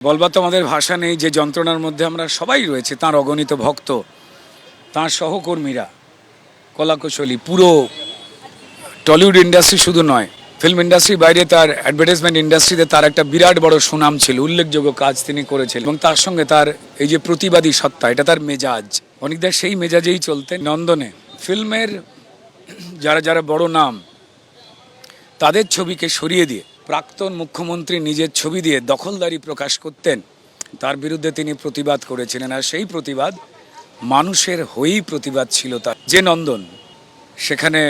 বলবার তো আমাদের ভাষা নেই, যে যন্ত্রণার মধ্যে আমরা সবাই রয়েছে, তার অগণিত ভক্ত, তার সহকর্মীরা, কলাকুশলী, পুরো টলিউড ইন্ডাস্ট্রি শুধু নয়, ফিল্ম ইন্ডাস্ট্রির বাইরে তার অ্যাডভার্টাইজমেন্ট ইন্ডাস্ট্রিতে তার একটা বিরাট বড় সুনাম ছিল, উল্লেখযোগ্য কাজ তিনি করেছিলেন। এবং তার সঙ্গে তার এই যে প্রতিবাদী সত্তা, এটা তার মেজাজ, অনেকটা সেই মেজাজেই চলতেন। নন্দনে ফিল্মের যারা যারা বড় নাম, তাদের ছবিকে সরিয়ে দিয়ে প্রাক্তন মুখ্যমন্ত্রী নিজের ছবি দিয়ে দখলদারি প্রকাশ করতেন, তার বিরুদ্ধে তিনি প্রতিবাদ করেছিলেন। আর সেই প্রতিবাদ মানুষের হয়েই প্রতিবাদ ছিল তার। যে নন্দন, সেখানে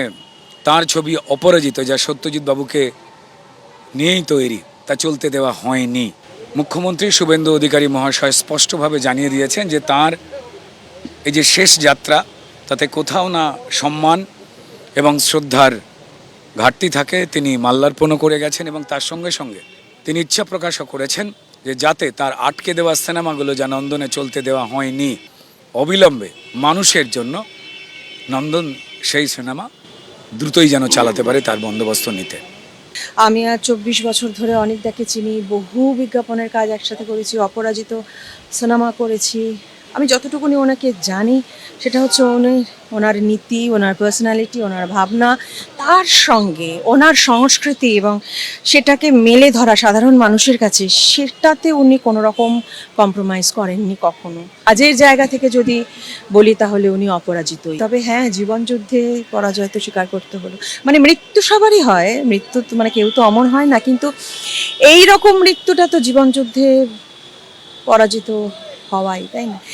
তার ছবি অপরাজিত, যা সত্যজিৎ বাবুকে নিয়েই তৈরি, তা চলতে দেওয়া হয়নি। মুখ্যমন্ত্রী শুভেন্দু অধিকারী মহাশয় স্পষ্টভাবে জানিয়ে দিয়েছেন যে তার এই যে শেষ যাত্রা, তাতে কোথাও না সম্মান এবং শ্রদ্ধার ঘাটতি থাকে। তিনি মাল্যার্পণও করে গেছেন এবং তার সঙ্গে সঙ্গে তিনি ইচ্ছা প্রকাশও করেছেন যে যাতে তার আটকে দেওয়া সিনেমাগুলো যা নন্দনে চলতে দেওয়া হয়নি, অবিলম্বে মানুষের জন্য নন্দন সেই সিনেমা দ্রুতই যেন চালাতে পারে, তার বন্দোবস্ত নিতে। আমি আর 24 বছর ধরে অনিকদাকে চিনি, বহু বিজ্ঞাপনের কাজ একসাথে করেছি, অপরাজিত সিনেমা করেছি। আমি যতটুকুনি ওনাকে জানি সেটা হচ্ছে ওনার নীতি, ওনার পার্সোনালিটি, ওনার ভাবনা, তার সঙ্গে ওনার সংস্কৃতি এবং সেটাকে মেলে ধরা সাধারণ মানুষের কাছে, সেটাতে উনি কোনো রকম কম্প্রোমাইজ করেননি কখনো। কাজের জায়গা থেকে যদি বলি তাহলে উনি অপরাজিতই। তবে হ্যাঁ, জীবনযুদ্ধে পরাজয় তো স্বীকার করতে হলো। মানে মৃত্যু সবারই হয়, মৃত্যু তো মানে কেউ তো অমর হয় না, কিন্তু এই রকম মৃত্যুটা তো জীবনযুদ্ধে পরাজিত হওয়াই, তাই না?